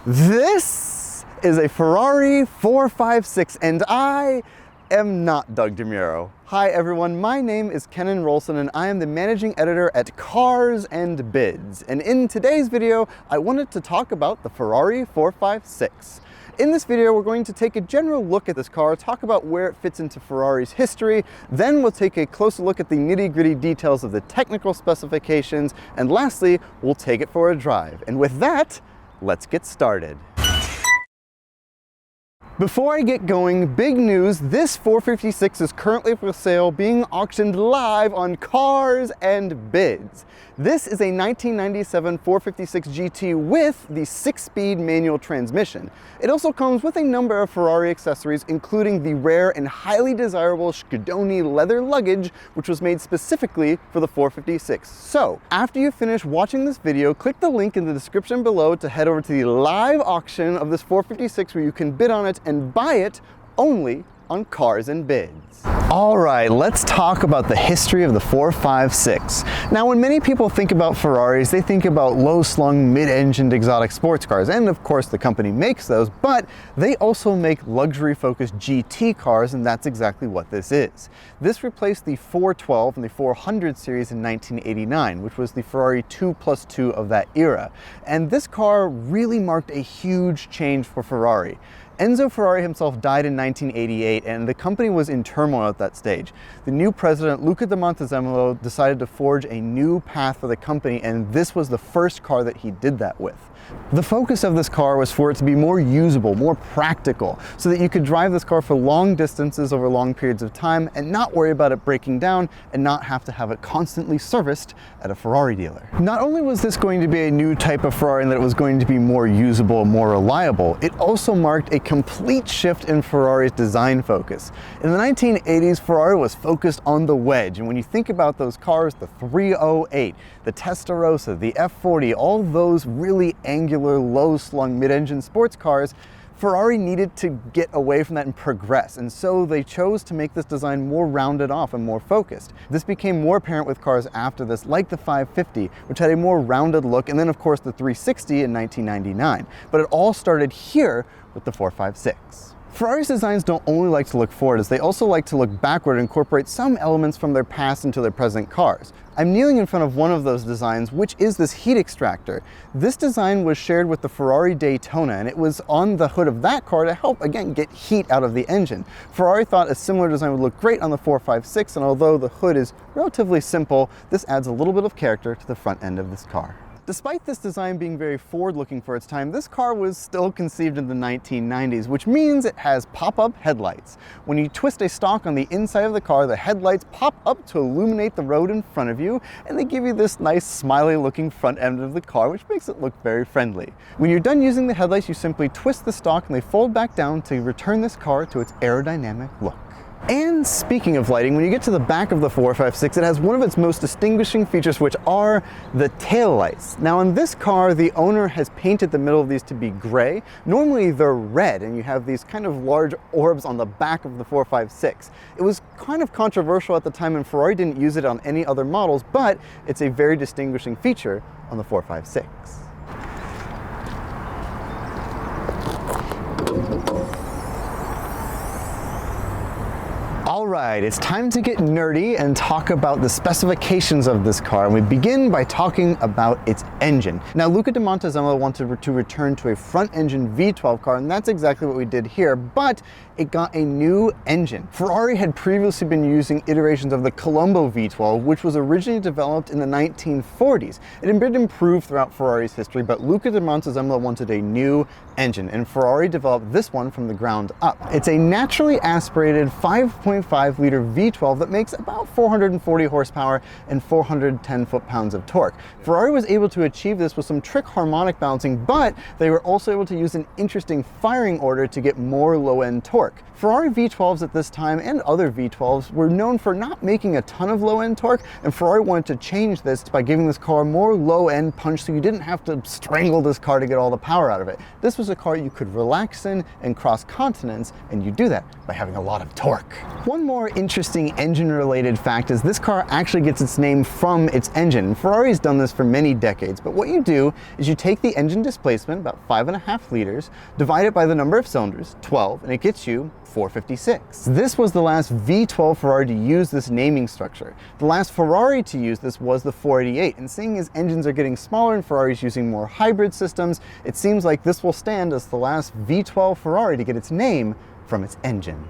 This is a Ferrari 456 and I am not Doug DeMuro. Hi everyone, my name is Kennan and I am the managing editor at Cars and Bids. And in today's video, I wanted to talk about the Ferrari 456. In this video, we're going to take a general look at this car, talk about where it fits into Ferrari's history, then we'll take a closer look at the nitty-gritty details of the technical specifications, and lastly, we'll take it for a drive. And with that, let's get started. Before I get going, big news, this 456 is currently for sale, being auctioned live on Cars and Bids. This is a 1997 456 GT with the 6-speed manual transmission. It also comes with a number of Ferrari accessories, including the rare and highly desirable Schedoni leather luggage, which was made specifically for the 456. So, after you finish watching this video, click the link in the description below to head over to the live auction of this 456 where you can bid on it and buy it only on Cars and Bids. All right, let's talk about the history of the 456. Now, when many people think about Ferraris, they think about low-slung, mid-engined exotic sports cars, and of course the company makes those, but they also make luxury-focused GT cars, and that's exactly what this is. This replaced the 412 and the 400 series in 1989, which was the Ferrari 2+2 of that era. And this car really marked a huge change for Ferrari. Enzo Ferrari himself died in 1988 and the company was in turmoil at that stage. The new president, Luca di Montezemolo, decided to forge a new path for the company, and this was the first car that he did that with. The focus of this car was for it to be more usable, more practical, so that you could drive this car for long distances over long periods of time and not worry about it breaking down and not have to have it constantly serviced at a Ferrari dealer. Not only was this going to be a new type of Ferrari and that it was going to be more usable and more reliable, it also marked a complete shift in Ferrari's design focus. In the 1980s, Ferrari was focused on the wedge, and when you think about those cars, the 308, the Testarossa, the F40, all those really angular, low-slung, mid-engine sports cars, Ferrari needed to get away from that and progress, and so they chose to make this design more rounded off and more focused. This became more apparent with cars after this, like the 550, which had a more rounded look, and then of course the 360 in 1999. But it all started here with the 456. Ferrari's designs don't only like to look forward, as they also like to look backward and incorporate some elements from their past into their present cars. I'm kneeling in front of one of those designs, which is this heat extractor. This design was shared with the Ferrari Daytona, and it was on the hood of that car to help, again, get heat out of the engine. Ferrari thought a similar design would look great on the 456, and although the hood is relatively simple, this adds a little bit of character to the front end of this car. Despite this design being very forward-looking for its time, this car was still conceived in the 1990s, which means it has pop-up headlights. When you twist a stalk on the inside of the car, the headlights pop up to illuminate the road in front of you, and they give you this nice smiley-looking front end of the car, which makes it look very friendly. When you're done using the headlights, you simply twist the stalk and they fold back down to return this car to its aerodynamic look. And speaking of lighting, when you get to the back of the 456, it has one of its most distinguishing features, which are the taillights. Now in this car, the owner has painted the middle of these to be gray. Normally they're red, and you have these kind of large orbs on the back of the 456. It was kind of controversial at the time, and Ferrari didn't use it on any other models, but it's a very distinguishing feature on the 456. Alright, it's time to get nerdy and talk about the specifications of this car, and we begin by talking about its engine. Now, Luca di Montezemolo wanted to return to a front-engine V12 car, and that's exactly what we did here, but it got a new engine. Ferrari had previously been using iterations of the Colombo V12, which was originally developed in the 1940s. It had been improved throughout Ferrari's history, but Luca di Montezemolo wanted a new engine, and Ferrari developed this one from the ground up. It's a naturally aspirated 5.5-liter V12 that makes about 440 horsepower and 410 foot-pounds of torque. Ferrari was able to achieve this with some trick harmonic balancing, but they were also able to use an interesting firing order to get more low-end torque. Ferrari V12s at this time, and other V12s, were known for not making a ton of low-end torque, and Ferrari wanted to change this by giving this car more low-end punch so you didn't have to strangle this car to get all the power out of it. This was a car you could relax in and cross continents, and you do that by having a lot of torque. One more interesting engine-related fact is this car actually gets its name from its engine. Ferrari's done this for many decades. speeds, but what you do is you take the engine displacement, about 5.5 liters, divide it by the number of cylinders, 12, and it gets you 456. This was the last V12 Ferrari to use this naming structure. The last Ferrari to use this was the 488, and seeing as engines are getting smaller and Ferrari's using more hybrid systems, it seems like this will stand as the last V12 Ferrari to get its name from its engine.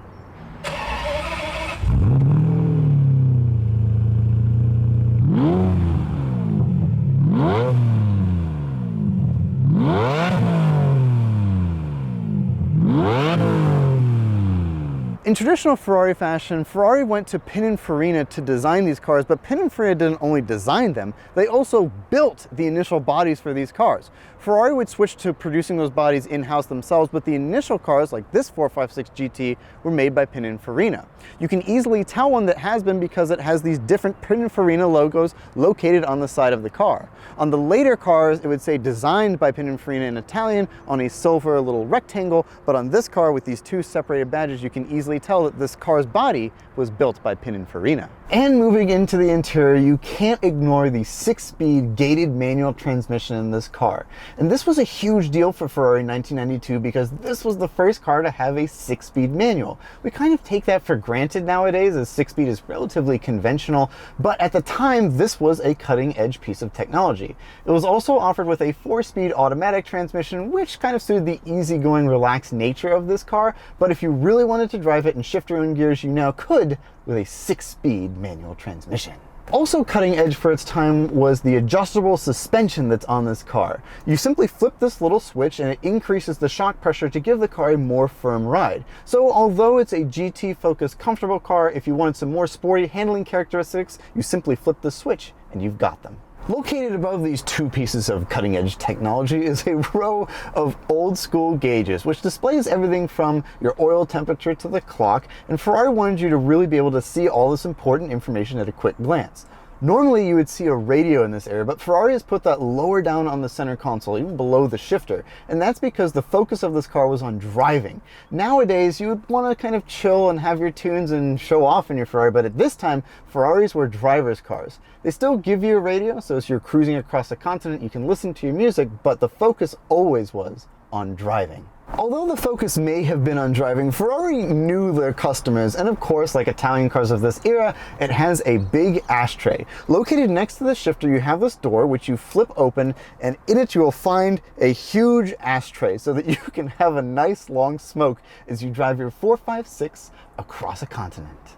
In traditional Ferrari fashion, Ferrari went to Pininfarina to design these cars, but Pininfarina didn't only design them, they also built the initial bodies for these cars. Ferrari would switch to producing those bodies in-house themselves, but the initial cars, like this 456 GT, were made by Pininfarina. You can easily tell one that has been because it has these different Pininfarina logos located on the side of the car. On the later cars, it would say designed by Pininfarina in Italian on a silver little rectangle, but on this car with these two separated badges, you can easily tell that this car's body was built by Pininfarina. And moving into the interior, you can't ignore the 6-speed gated manual transmission in this car. And this was a huge deal for Ferrari in 1992 because this was the first car to have a 6-speed manual. We kind of take that for granted nowadays as 6-speed is relatively conventional, but at the time this was a cutting-edge piece of technology. It was also offered with a 4-speed automatic transmission, which kind of suited the easygoing, relaxed nature of this car, but if you really wanted to drive it and shift your own gears, you now could with a 6-speed manual transmission. Also cutting edge for its time was the adjustable suspension that's on this car. You simply flip this little switch and it increases the shock pressure to give the car a more firm ride. So although it's a GT focused comfortable car, if you wanted some more sporty handling characteristics, you simply flip the switch and you've got them. Located above these two pieces of cutting-edge technology is a row of old-school gauges, which displays everything from your oil temperature to the clock, and Ferrari wanted you to really be able to see all this important information at a quick glance. Normally you would see a radio in this area, but Ferrari has put that lower down on the center console, even below the shifter, and that's because the focus of this car was on driving. Nowadays you would want to kind of chill and have your tunes and show off in your Ferrari, but at this time Ferraris were driver's cars. They still give you a radio, so as you're cruising across the continent you can listen to your music, but the focus always was on driving. Although the focus may have been on driving, Ferrari knew their customers, and of course, like Italian cars of this era, it has a big ashtray. Located next to the shifter, you have this door which you flip open, and in it you will find a huge ashtray so that you can have a nice long smoke as you drive your 456 across a continent.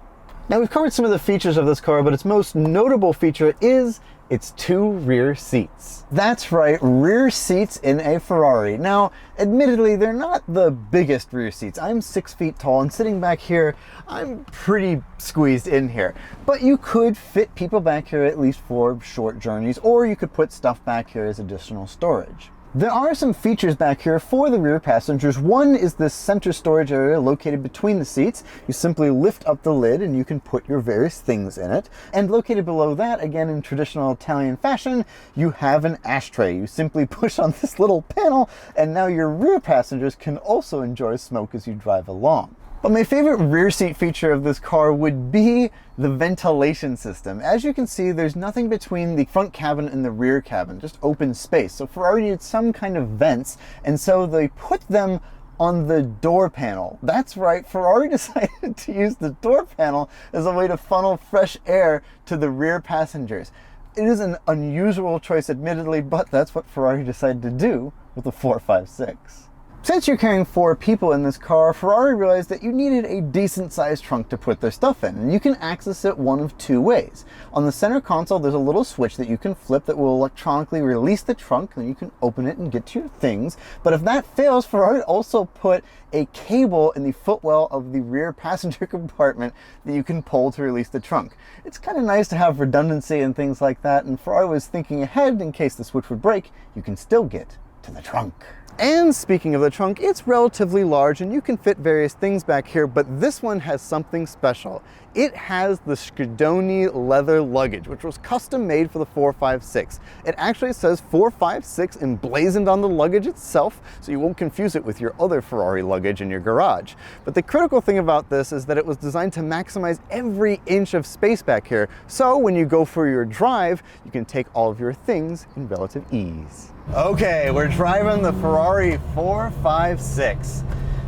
Now we've covered some of the features of this car, but its most notable feature is its two rear seats. That's right, rear seats in a Ferrari. Now, admittedly, they're not the biggest rear seats. I'm 6 feet tall, and sitting back here, I'm pretty squeezed in here. But you could fit people back here at least for short journeys, or you could put stuff back here as additional storage. There are some features back here for the rear passengers. One is this center storage area located between the seats. You simply lift up the lid and you can put your various things in it. And located below that, again in traditional Italian fashion, you have an ashtray. You simply push on this little panel and now your rear passengers can also enjoy smoke as you drive along. But my favorite rear seat feature of this car would be the ventilation system. As you can see, there's nothing between the front cabin and the rear cabin, just open space. So Ferrari needed some kind of vents, and so they put them on the door panel. That's right, Ferrari decided to use the door panel as a way to funnel fresh air to the rear passengers. It is an unusual choice, admittedly, but that's what Ferrari decided to do with the 456. Since you're carrying 4 people in this car, Ferrari realized that you needed a decent-sized trunk to put their stuff in, and you can access it one of 2 ways. On the center console, there's a little switch that you can flip that will electronically release the trunk, and you can open it and get to your things. But if that fails, Ferrari also put a cable in the footwell of the rear passenger compartment that you can pull to release the trunk. It's kind of nice to have redundancy and things like that, and Ferrari was thinking ahead in case the switch would break, you can still get to the trunk. And speaking of the trunk, it's relatively large and you can fit various things back here, but this one has something special. It has the Schedoni leather luggage, which was custom made for the 456. It actually says 456 emblazoned on the luggage itself, so you won't confuse it with your other Ferrari luggage in your garage. But the critical thing about this is that it was designed to maximize every inch of space back here, so when you go for your drive, you can take all of your things in relative ease. Okay, we're driving the Ferrari 456.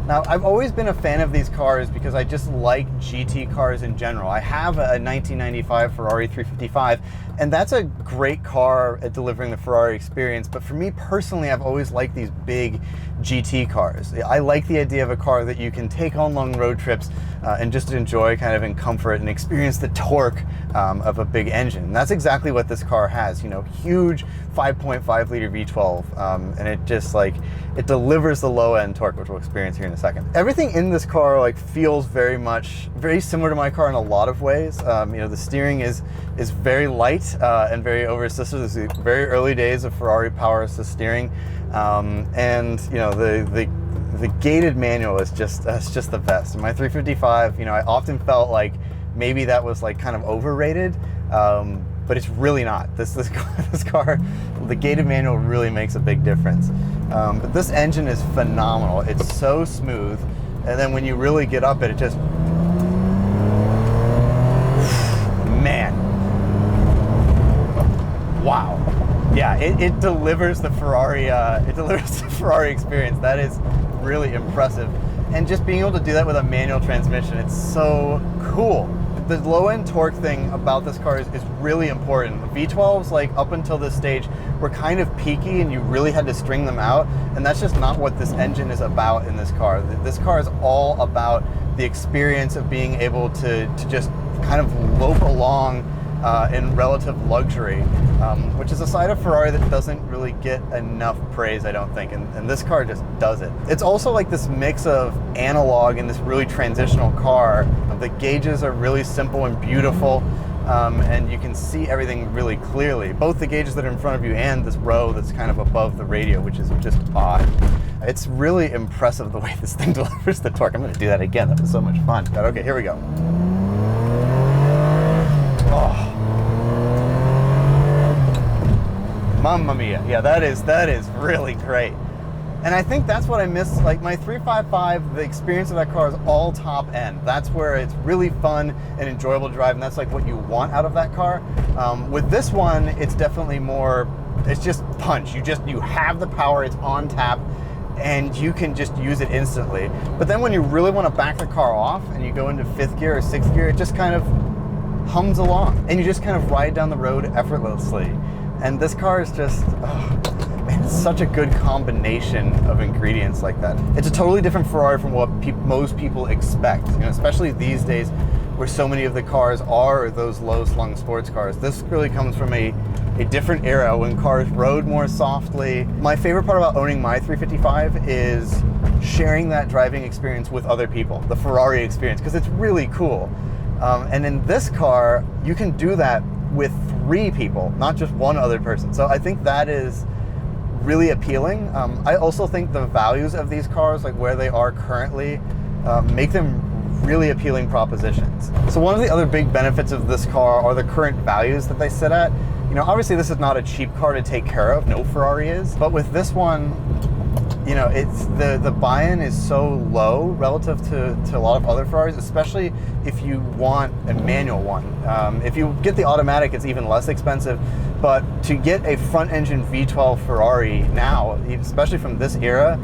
Now, I've always been a fan of these cars because I just like GT cars in general. I have a 1995 Ferrari 355, and that's a great car at delivering the Ferrari experience. But for me personally, I've always liked these big GT cars. I like the idea of a car that you can take on long road trips and just enjoy kind of in comfort and experience the torque of a big engine. And that's exactly what this car has, you know, huge 5.5 liter V12, and it just like, it delivers the low end torque, which we'll experience here in a second. Everything in this car like feels very similar to my car in a lot of ways. You know, the steering is very light and very over assisted. This is the very early days of Ferrari power assist steering, and you know, the gated manual is just the best. In my 355, you know, I often felt like maybe that was like kind of overrated, but it's really not. This car, the gated manual really makes a big difference. But this engine is phenomenal. It's so smooth, and then when you really get up it just, man, wow. Yeah, it delivers the Ferrari. It delivers the Ferrari experience. That is really impressive, and just being able to do that with a manual transmission, it's so cool. The low end torque thing about this car is really important. V12s, like up until this stage, were kind of peaky and you really had to string them out, and that's just not what this engine is about in this car. This car is all about the experience of being able to just kind of lope along in relative luxury, which is a side of Ferrari that doesn't really get enough praise, I don't think, and this car just does it. It's also like this mix of analog and this really transitional car. The gauges are really simple and beautiful, and you can see everything really clearly. Both the gauges that are in front of you and this row that's kind of above the radio, which is just odd. It's really impressive the way this thing delivers the torque. I'm gonna do that again, that was so much fun. But okay, here we go. Oh. Mamma mia. Yeah, that is really great. And I think that's what I miss. Like my 355, the experience of that car is all top end. That's where it's really fun and enjoyable to drive, and that's like what you want out of that car. With this one, it's definitely more, it's just punch. You have the power, it's on tap, and you can just use it instantly. But then when you really want to back the car off and you go into 5th gear or 6th gear, it just kind of hums along and you just kind of ride down the road effortlessly. And this car is just, oh, man, it's such a good combination of ingredients like that. It's a totally different Ferrari from what most people expect, you know, especially these days where so many of the cars are those low-slung sports cars. This really comes from a different era when cars rode more softly. My favorite part about owning my 355 is sharing that driving experience with other people, the Ferrari experience, because it's really cool. And in this car, you can do that with 3 people, not just one other person. So I think that is really appealing. I also think the values of these cars, like where they are currently, make them really appealing propositions. So one of the other big benefits of this car are the current values that they sit at. You know, obviously this is not a cheap car to take care of, no Ferrari is, but with this one, you know, it's the buy-in is so low relative to a lot of other Ferraris, especially if you want a manual one. If you get the automatic, it's even less expensive, but to get a front-engine V12 Ferrari now, especially from this era,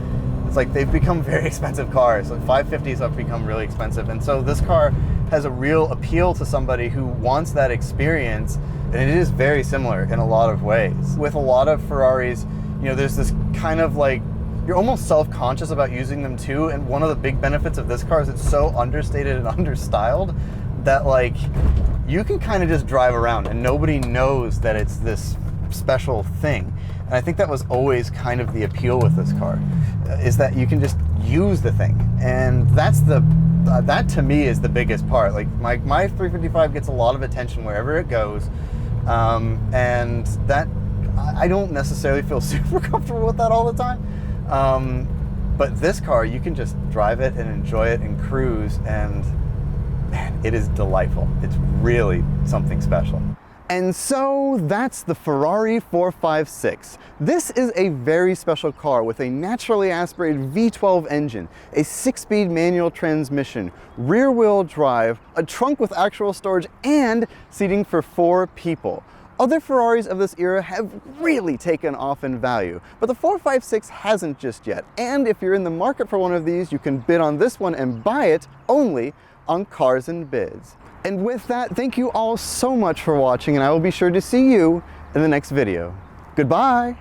it's like they've become very expensive cars. Like 550s have become really expensive, and so this car has a real appeal to somebody who wants that experience, and it is very similar in a lot of ways. With a lot of Ferraris, you know, there's this kind of like, you're almost self-conscious about using them too, and one of the big benefits of this car is it's so understated and understyled that like you can kind of just drive around and nobody knows that it's this special thing. And I think that was always kind of the appeal with this car, is that you can just use the thing, and that's that to me is the biggest part. Like my 355 gets a lot of attention wherever it goes, and that I don't necessarily feel super comfortable with that all the time. But this car, you can just drive it and enjoy it and cruise, and man, it is delightful. It's really something special. And so that's the Ferrari 456. This is a very special car with a naturally aspirated V12 engine, a 6-speed manual transmission, rear-wheel drive, a trunk with actual storage, and seating for 4 people. Other Ferraris of this era have really taken off in value, but the 456 hasn't just yet. And if you're in the market for one of these, you can bid on this one and buy it only on Cars and Bids. And with that, thank you all so much for watching, and I will be sure to see you in the next video. Goodbye!